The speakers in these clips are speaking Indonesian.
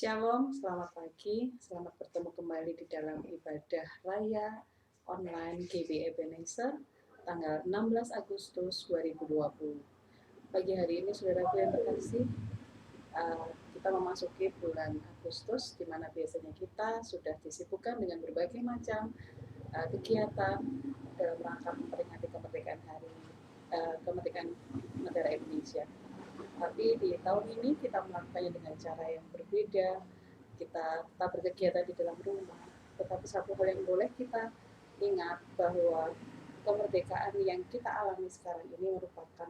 Shalom, selamat pagi, selamat bertemu kembali di dalam ibadah raya online GB Ebenezer tanggal 16 Agustus 2020. Pagi hari ini saudaraku yang terkasih, kita memasuki bulan Agustus di mana biasanya kita sudah disibukkan dengan berbagai macam kegiatan dalam rangka memperingati kemerdekaan negara Indonesia. Tapi di tahun ini kita melakukannya dengan cara yang berbeda. Kita tetap berkegiatan di dalam rumah, tetapi satu hal yang boleh kita ingat bahwa kemerdekaan yang kita alami sekarang ini merupakan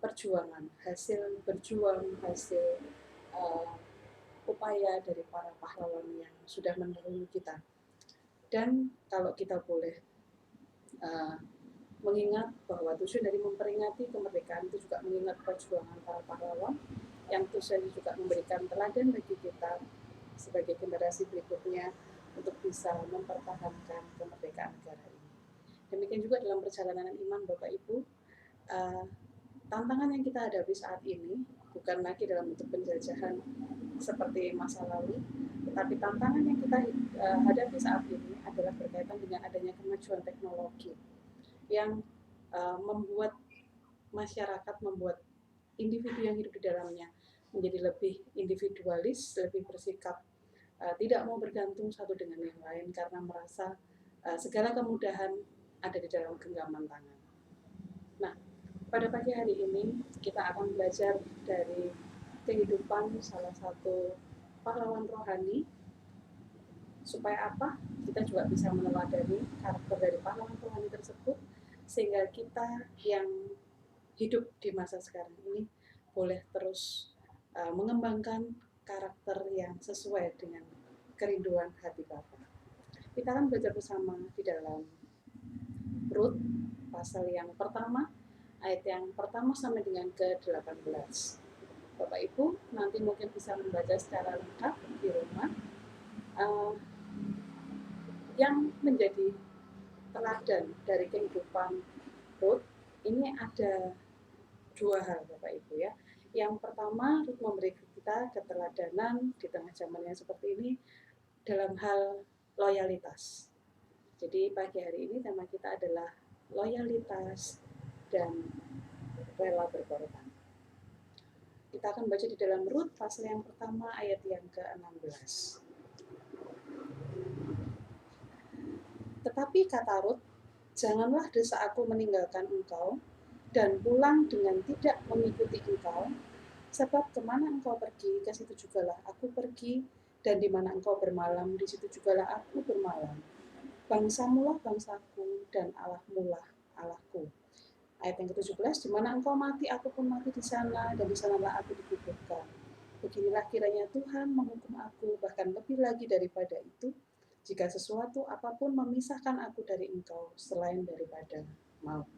perjuangan, hasil berjuang, hasil uh, upaya dari para pahlawan yang sudah mendahului kita. Dan kalau kita boleh uh, mengingat bahwa tujuan dari memperingati kemerdekaan itu juga mengingat perjuangan para pahlawan yang tujuannya juga memberikan teladan bagi kita sebagai generasi berikutnya untuk bisa mempertahankan kemerdekaan negara ini. Demikian juga dalam perjalanan iman Bapak Ibu, tantangan yang kita hadapi saat ini bukan lagi dalam bentuk penjajahan seperti masa lalu, tetapi tantangan yang kita hadapi saat ini adalah berkaitan dengan adanya kemajuan teknologi yang membuat masyarakat, membuat individu yang hidup di dalamnya menjadi lebih individualis, lebih bersikap tidak mau bergantung satu dengan yang lain karena merasa segala kemudahan ada di dalam genggaman tangan. Nah, pada pagi hari ini kita akan belajar dari kehidupan salah satu pahlawan rohani supaya apa? Kita juga bisa meneladani karakter dari pahlawan rohani tersebut sehingga kita yang hidup di masa sekarang ini boleh terus mengembangkan karakter yang sesuai dengan kerinduan hati Bapa. Kita akan belajar bersama di dalam Rut pasal yang pertama, ayat yang pertama sampai dengan ke-18. Bapak Ibu nanti mungkin bisa membaca secara lengkap di rumah. Yang menjadi teladan dari kehidupan Rut ini ada dua hal Bapak Ibu ya. Yang pertama, Rut memberi kita keteladanan di tengah zaman yang seperti ini dalam hal loyalitas. Jadi pagi hari ini tema kita adalah loyalitas dan rela berkorban. Kita akan baca di dalam Rut pasal yang pertama ayat yang ke-16. Tetapi kata Rut, janganlah desa aku meninggalkan engkau dan pulang dengan tidak mengikuti engkau, sebab kemana engkau pergi, ke situ jugalah aku pergi, dan di mana engkau bermalam, di situ jugalah aku bermalam. Bangsamulah bangsaku, dan Allahmulah Allahku. Ayat yang ke-17, di mana engkau mati, aku pun mati di sana, dan di sanalah aku dikuburkan. Beginilah kiranya Tuhan menghukum aku, bahkan lebih lagi daripada itu, jika sesuatu apapun memisahkan aku dari engkau selain daripada maut.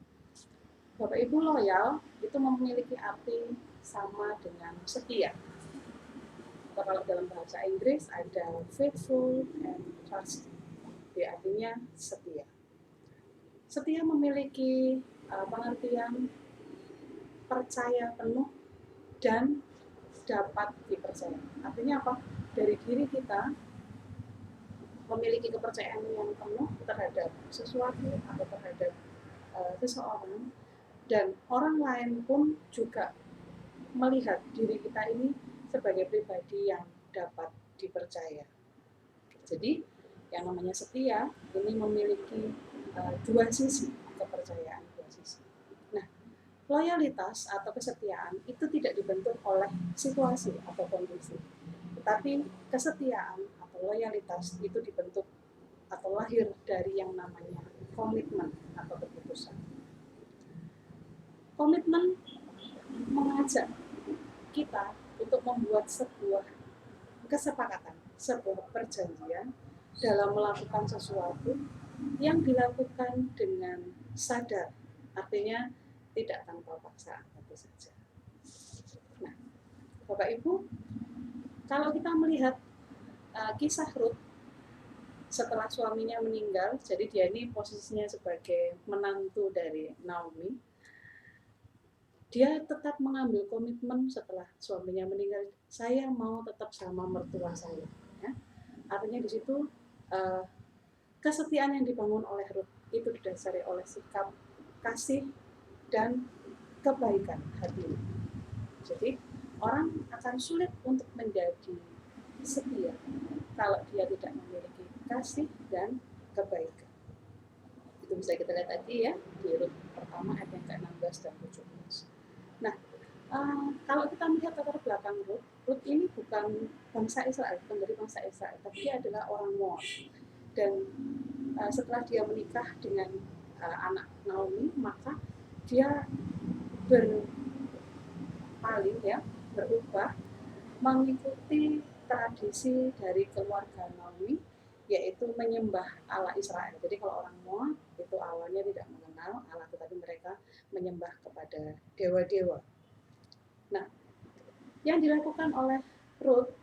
Bapak Ibu, loyal itu memiliki arti sama dengan setia. Kalau dalam bahasa Inggris ada faithful and trust, artinya setia. Setia memiliki pengertian percaya penuh dan dapat dipercaya. Artinya apa? Dari diri kita memiliki kepercayaan yang penuh terhadap sesuatu atau terhadap seseorang, dan orang lain pun juga melihat diri kita ini sebagai pribadi yang dapat dipercaya. Jadi yang namanya setia ini memiliki dua sisi kepercayaan, dua sisi. Nah, loyalitas atau kesetiaan itu tidak dibentuk oleh situasi atau kondisi, tetapi kesetiaan atau loyalitas itu dibentuk atau lahir dari yang namanya komitmen atau keputusan. Komitmen mengajak kita untuk membuat sebuah kesepakatan, sebuah perjanjian dalam melakukan sesuatu yang dilakukan dengan sadar, artinya tidak tanpa paksaan, tentu saja. Nah, Bapak Ibu, kalau kita melihat kisah Rut setelah suaminya meninggal, jadi dia ini posisinya sebagai menantu dari Naomi. dia tetap mengambil komitmen setelah suaminya meninggal, saya mau tetap sama mertua saya. Ya. Artinya di situ kesetiaan yang dibangun oleh Ruth itu didasari oleh sikap kasih dan kebaikan hati. Jadi orang akan sulit untuk menjadi setia kalau dia tidak memiliki kasih dan kebaikan. Itu bisa kita lihat tadi ya di Rut pertama ayat yang ke-16 dan 17. Nah, kalau kita melihat latar belakang Rut ini bukan bangsa Israel, bukan dari bangsa Israel, tapi dia adalah orang Moab. Dan setelah dia menikah dengan anak Naomi, maka dia berpaling ya, berubah mengikuti tradisi dari keluarga Naomi, yaitu menyembah Allah Israel. Jadi kalau orang Moab itu awalnya tidak mengenal Allah, tetapi mereka menyembah kepada dewa-dewa. Nah, yang dilakukan oleh Ruth,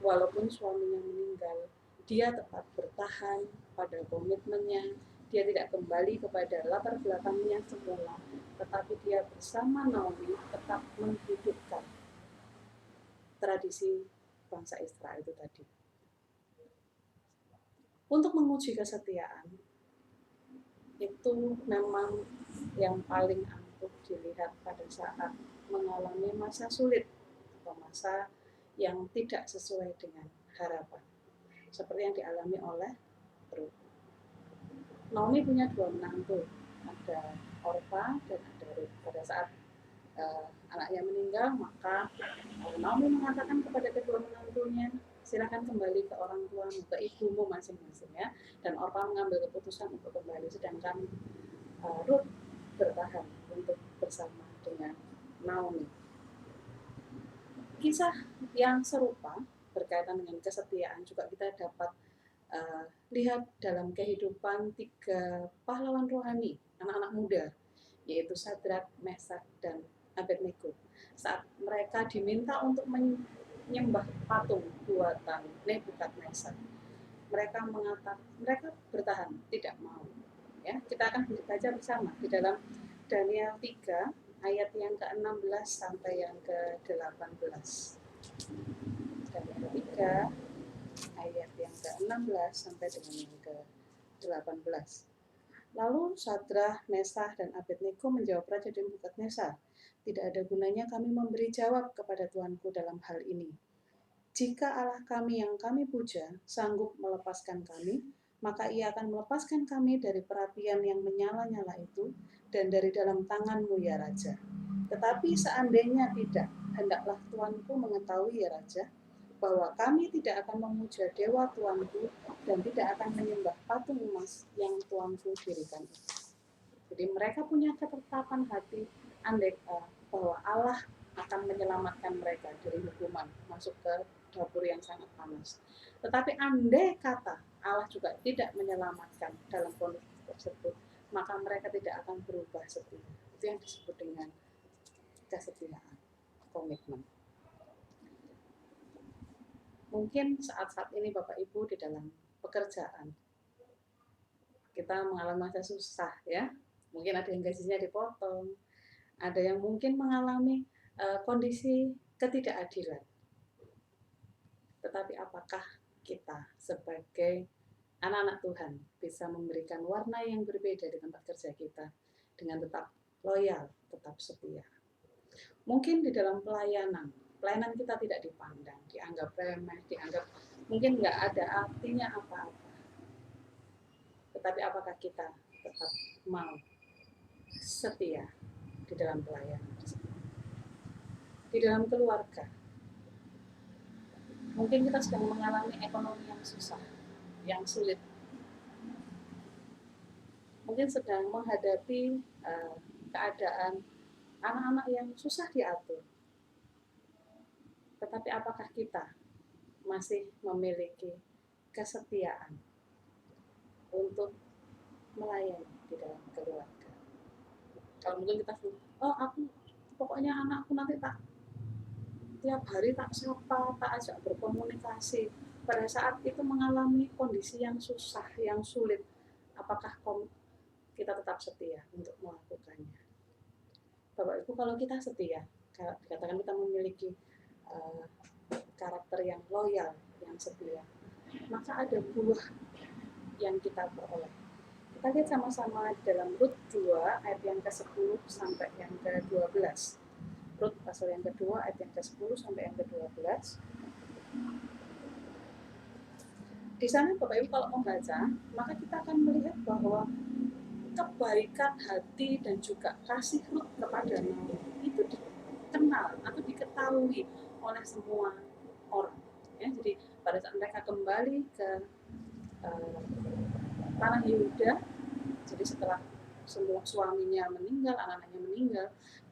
walaupun suaminya meninggal, dia tetap bertahan pada komitmennya. Dia tidak kembali kepada latar belakangnya semula, tetapi dia bersama Naomi tetap menghidupkan tradisi bangsa Israel itu tadi. Untuk menguji kesetiaan, itu memang yang paling ampuh dilihat pada saat mengalami masa sulit atau masa yang tidak sesuai dengan harapan. Seperti yang dialami oleh Ruth. Naomi punya dua menantu, ada Orpa dan ada Ruth. Pada saat anaknya meninggal, maka Naomi mengatakan kepada kedua menantunya, silakan kembali ke orang tuamu, ke ibumu masing-masing ya. Dan Orpa mengambil keputusan untuk kembali, sedangkan Ruth bertahan untuk bersama dengan Naomi. Kisah yang serupa berkaitan dengan kesetiaan juga kita dapat lihat dalam kehidupan tiga pahlawan rohani, anak-anak muda, yaitu Sadrak, Mesak, dan Abednego. Saat mereka diminta untuk menyembah patung buatan Nebukadnezar, mereka bertahan, tidak mau. Ya, kita akan baca bersama di dalam Daniel 3 ayat yang ke-16 sampai yang ke-18. Daniel 3 ayat yang ke-16 sampai dengan yang ke-18. Lalu Sadrah, Mesah, dan Abednego menjawab Raja Nebukadnezar, tidak ada gunanya kami memberi jawab kepada Tuanku dalam hal ini. Jika Allah kami yang kami puja sanggup melepaskan kami, maka ia akan melepaskan kami dari perapian yang menyala-nyala itu dan dari dalam tanganmu ya Raja. Tetapi seandainya tidak, hendaklah Tuanku mengetahui ya Raja, bahwa kami tidak akan memuja dewa Tuanku dan tidak akan menyembah patung emas yang Tuanku dirikan. Jadi mereka punya ketetapan hati bahwa Allah akan menyelamatkan mereka dari hukuman masuk ke dapur yang sangat panas. Tetapi andai kata Allah juga tidak menyelamatkan dalam kondisi tersebut, maka mereka tidak akan berubah setia. Itu yang disebut dengan kesetiaan, komitmen. Mungkin saat-saat ini Bapak Ibu di dalam pekerjaan kita mengalami masa susah ya. Mungkin ada yang gajinya dipotong, ada yang mungkin mengalami kondisi ketidakadilan. Tetapi apakah kita sebagai anak-anak Tuhan bisa memberikan warna yang berbeda di tempat kerja kita dengan tetap loyal, tetap setia? Mungkin di dalam pelayanan kita tidak dipandang, dianggap remeh, dianggap mungkin nggak ada artinya apa-apa. Tetapi apakah kita tetap mau setia di dalam pelayanan? Di dalam keluarga, mungkin kita sedang mengalami ekonomi yang susah, yang sulit. Mungkin sedang menghadapi keadaan anak-anak yang susah diatur. Tetapi apakah kita masih memiliki kesetiaan untuk melayani di dalam keluarga? Kalau mungkin kita pokoknya anakku nanti tiap hari tak sapa, tak ajak berkomunikasi. Pada saat itu mengalami kondisi yang susah, yang sulit, apakah kita tetap setia untuk melakukannya? Bapak Ibu, kalau kita setia, dikatakan kita memiliki uh, karakter yang loyal, yang setia, maka ada buah yang kita peroleh. Kita lihat sama-sama dalam Rut 2 ayat yang ke-10 sampai yang ke-12. Rut pasal yang kedua ayat yang ke-10 sampai yang ke-12. Di sana Bapak Ibu kalau membaca, maka kita akan melihat bahwa kebaikan hati dan juga kasih Rut kepada Naomi itu dikenal atau diketahui oleh semua orang. Ya, jadi pada saat mereka kembali ke tanah Yehuda, jadi setelah semua suaminya meninggal, anak-anaknya meninggal,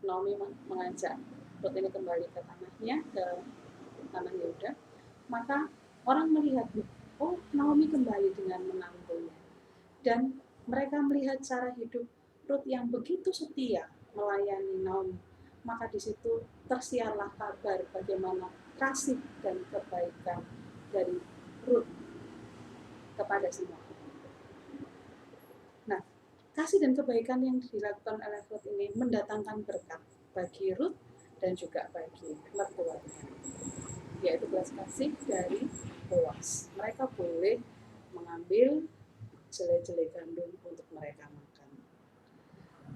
Naomi mengajak Rut ini kembali ke tanahnya, ke tanah Yehuda, maka orang melihat, oh Naomi kembali dengan menantunya, dan mereka melihat cara hidup Rut yang begitu setia melayani Naomi, maka di situ tersiarlah kabar bagaimana kasih dan kebaikan dari Rut kepada semua. Nah, kasih dan kebaikan yang dilakukan oleh Rut ini mendatangkan berkat bagi Rut dan juga bagi mertuanya, yaitu belas kasih dari Boas. Mereka boleh mengambil jelai-jelai gandum untuk mereka makan.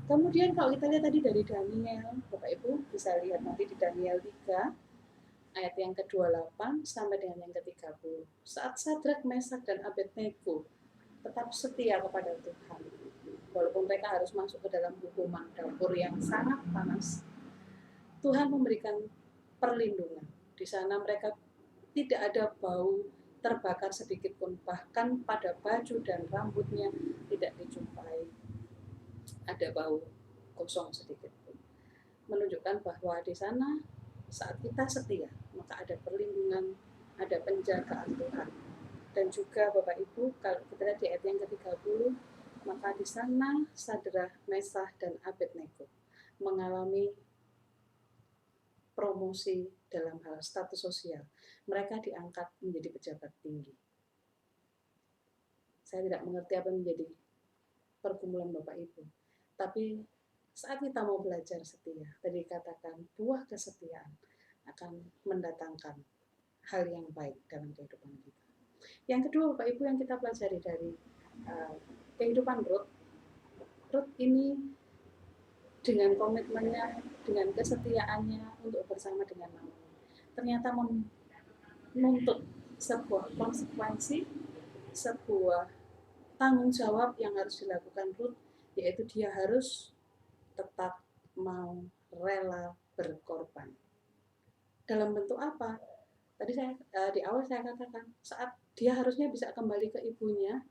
Kemudian kalau kita lihat tadi dari Daniel, Bapak Ibu bisa lihat nanti di Daniel 3 ayat yang ke-28 sampai dengan yang ke-30. Saat Sadrak, Mesak, dan Abednego tetap setia kepada Tuhan, walaupun mereka harus masuk ke dalam hukuman dapur yang sangat panas, Tuhan memberikan perlindungan. Di sana mereka tidak ada bau terbakar sedikit pun, bahkan pada baju dan rambutnya tidak dijumpai ada bau kosong sedikit pun. Menunjukkan bahwa di sana saat kita setia, maka ada perlindungan, ada penjagaan Tuhan. Dan juga Bapak Ibu, kalau kita lihat di ayat yang ke-30, maka di sana Sadrak, Mesah, dan Abednego mengalami promosi dalam hal status sosial. Mereka diangkat menjadi pejabat tinggi. Saya tidak mengerti apa menjadi pergumulan Bapak Ibu, tapi saat kita mau belajar setia, tadi katakan buah kesetiaan akan mendatangkan hal yang baik dalam kehidupan kita. Yang kedua Bapak Ibu yang kita pelajari dari kehidupan Rut ini dengan komitmennya, dengan kesetiaannya untuk bersama dengan Naomi, ternyata menuntut sebuah konsekuensi, sebuah tanggung jawab yang harus dilakukan Rut, yaitu dia harus tetap mau rela berkorban. Dalam bentuk apa? Tadi saya di awal saya katakan, saat dia harusnya bisa kembali ke ibunya,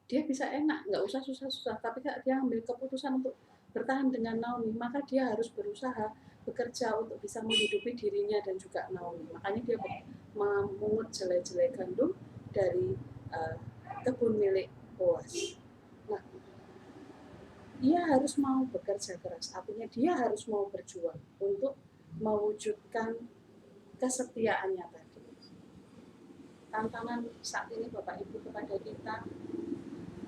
dia bisa enak, nggak usah susah-susah. Tapi saat dia ambil keputusan untuk bertahan dengan Naomi, maka dia harus berusaha bekerja untuk bisa menghidupi dirinya dan juga Naomi. Makanya dia memungut jelai-jelai gandum dari kebun milik Boas. Nah, dia harus mau bekerja keras, artinya dia harus mau berjuang untuk mewujudkan kesetiaannya tadi. Tantangan saat ini Bapak Ibu kepada kita,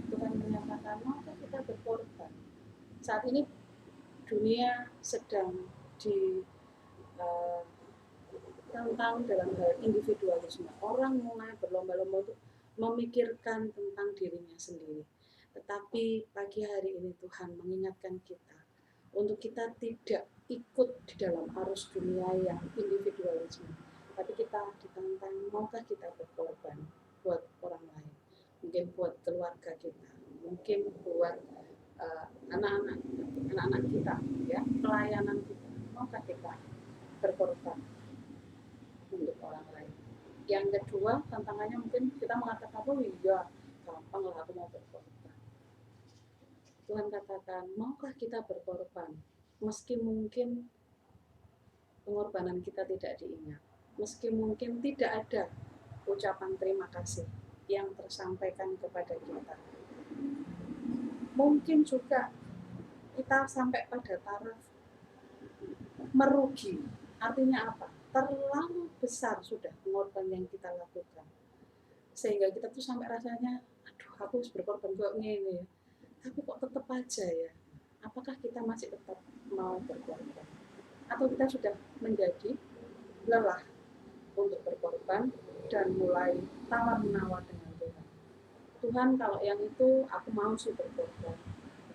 Tuhan menyatakan, maka kita berkorban. Saat ini dunia sedang tentang dalam hal individualisme. Orang mulai berlomba-lomba untuk memikirkan tentang dirinya sendiri. Tetapi pagi hari ini Tuhan mengingatkan kita untuk kita tidak ikut di dalam arus dunia yang individualisme. Tapi kita ditantang, maukah kita berkorban buat orang lain? Mungkin buat keluarga kita, mungkin buat anak-anak kita, ya, pelayanan kita. Maukah kita berkorban untuk orang lain? Yang kedua, tantangannya mungkin kita mengatakan, oh iya, gampang lah aku mau berkorban. Tuhan katakan, maukah kita berkorban? Meski mungkin pengorbanan kita tidak diingat, meski mungkin tidak ada ucapan terima kasih yang tersampaikan kepada kita. Mungkin juga kita sampai pada taraf merugi. Artinya apa? Terlalu besar sudah pengorbanan yang kita lakukan, sehingga kita tuh sampai rasanya, aduh aku harus berkorban kok ini ya, tapi kok tetap aja ya, apakah kita masih tetap mau berkorban? Atau kita sudah menjadi lelah untuk berkorban dan mulai tawar-menawar dengan Tuhan. Tuhan, kalau yang itu aku mau sih berkorban.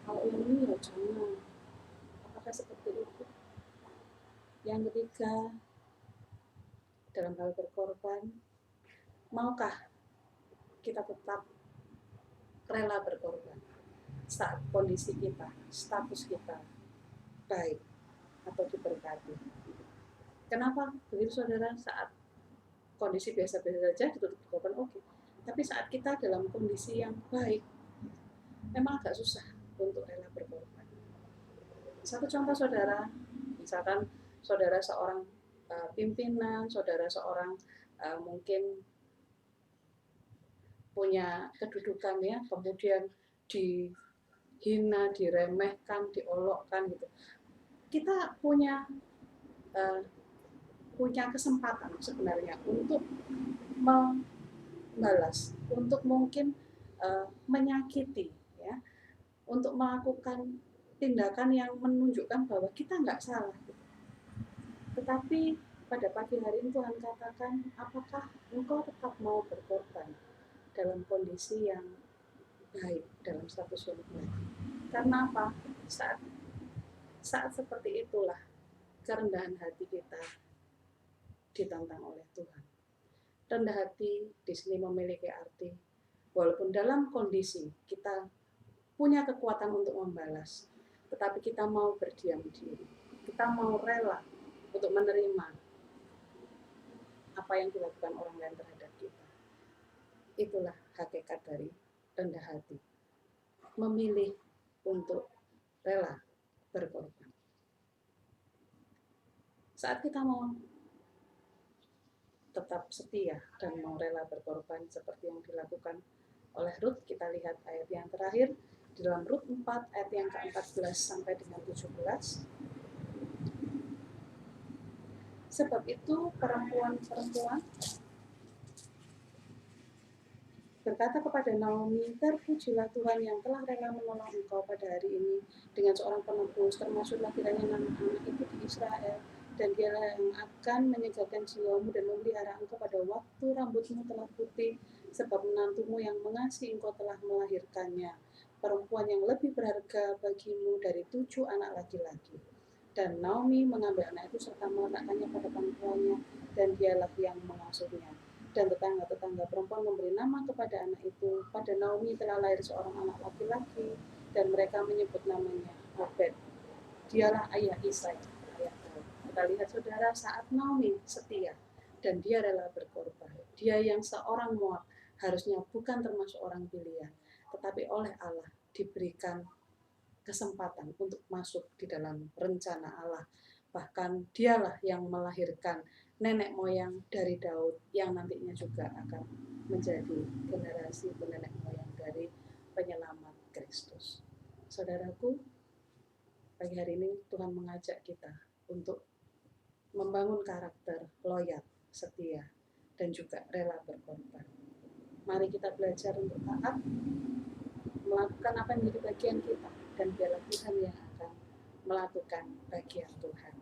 Kalau yang ini ya jangan. Apakah seperti itu? Yang ketiga, dalam hal berkorban, maukah kita tetap rela berkorban saat kondisi kita, status kita baik atau diberkati? Kenapa begitu saudara? Saat kondisi biasa-biasa saja ditutup berkorban, oke. Tapi saat kita dalam kondisi yang baik, memang agak susah untuk rela berkorban. Satu contoh saudara, misalkan saudara seorang pimpinan, saudara seorang mungkin punya kedudukan ya, kemudian dihina, diremehkan, diolokkan gitu. Kita punya kesempatan sebenarnya untuk membalas, untuk mungkin menyakiti, ya, untuk melakukan tindakan yang menunjukkan bahwa kita nggak salah. Tetapi pada pagi hari ini Tuhan katakan, apakah engkau tetap mau berkorban dalam kondisi yang baik, dalam status yang baik? Karena apa? Saat seperti itulah kerendahan hati kita ditantang oleh Tuhan. Rendah hati di sini memiliki arti, walaupun dalam kondisi kita punya kekuatan untuk membalas, tetapi kita mau berdiam diri, kita mau rela untuk menerima apa yang dilakukan orang lain terhadap kita. Itulah hakikat dari rendah hati, memilih untuk rela berkorban. Saat kita mau tetap setia dan mau rela berkorban seperti yang dilakukan oleh Rut, kita lihat ayat yang terakhir di dalam Rut 4 ayat yang ke-14 sampai dengan 17. Sebab itu perempuan-perempuan berkata kepada Naomi, terpujilah Tuhan yang telah rela menolong engkau pada hari ini dengan seorang penebus, termasuklah kiranya anak-anak itu di Israel, dan dialah yang akan menyegarkan jiwamu dan memelihara engkau pada waktu rambutmu telah putih, sebab menantumu yang mengasihi engkau telah melahirkannya, perempuan yang lebih berharga bagimu dari 7 anak laki-laki. Dan Naomi mengambil anak itu serta meletakkannya pada pangkuannya, dan dialah yang mengasuhnya. Dan tetangga-tetangga perempuan memberi nama kepada anak itu. Pada Naomi telah lahir seorang anak laki-laki, dan mereka menyebut namanya Obed. Dialah ayah Isai, ayah Daud. Kita lihat saudara, saat Naomi setia dan dia rela berkorban, dia yang seorang Moab harusnya bukan termasuk orang pilihan, tetapi oleh Allah diberikan kesempatan untuk masuk di dalam rencana Allah. Bahkan dialah yang melahirkan nenek moyang dari Daud yang nantinya juga akan menjadi generasi nenek moyang dari penyelamat Kristus. Saudaraku, pagi hari ini Tuhan mengajak kita untuk membangun karakter loyal, setia, dan juga rela berkorban. Mari kita belajar untuk taat, melakukan apa yang menjadi bagian kita, dan biarlah Tuhan yang akan melakukan bagian Tuhan.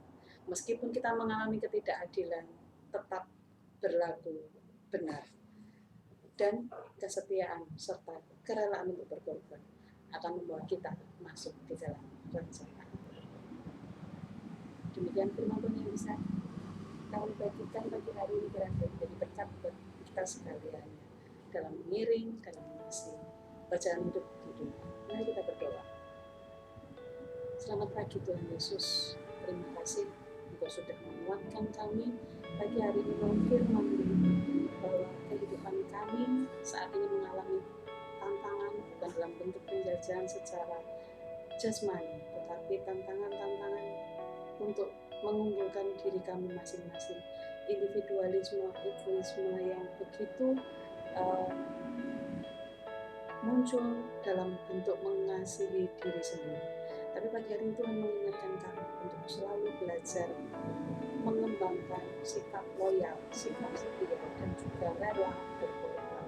Meskipun kita mengalami ketidakadilan, tetap berlaku benar. Dan kesetiaan serta kerelaan untuk berkorban akan membawa kita masuk di dalam rencana. Demikian firman Tuhan yang bisa kami bagikan bagi hari ini, berarti menjadi berkat buat kita sekalian dalam mengiring, dalam mengisi bacaan hidup di dunia. Mari kita berdoa. Selamat pagi Tuhan Yesus. Terima kasih Engkau sudah menguatkan kami pagi hari ini dalam firman bahwa kehidupan kami saat ini mengalami tantangan bukan dalam bentuk penjajahan secara jasmani, tetapi tantangan-tantangan untuk mengunggulkan diri kami masing-masing, individualisme, egoisme yang begitu muncul dalam bentuk mengasihi diri sendiri. Tapi pagi hari ini Tuhan mengingatkan kami untuk selalu belajar mengembangkan sikap loyal, sikap setia, dan juga rela berkorban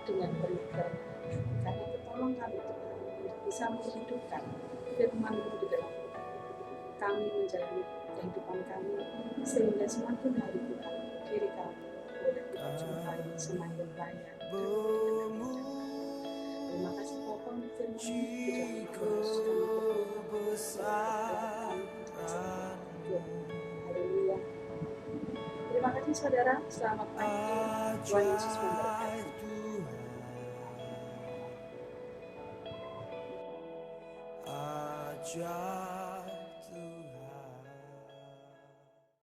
dengan penuh kerendahan. Karena ketolong kami Tuhan untuk bisa menghidupkan firman-Mu di dalam kami menjalani kehidupan kami, sehingga semakin hari kita diri kami boleh kita jumpai semakin layak dan berkenan. Terima kasih Bapa untuk firman-Mu, di dalam nama Yesus kami berdoa. Haleluya. Terima kasih saudara, selamat pagi, Tuhan Yesus memberkati.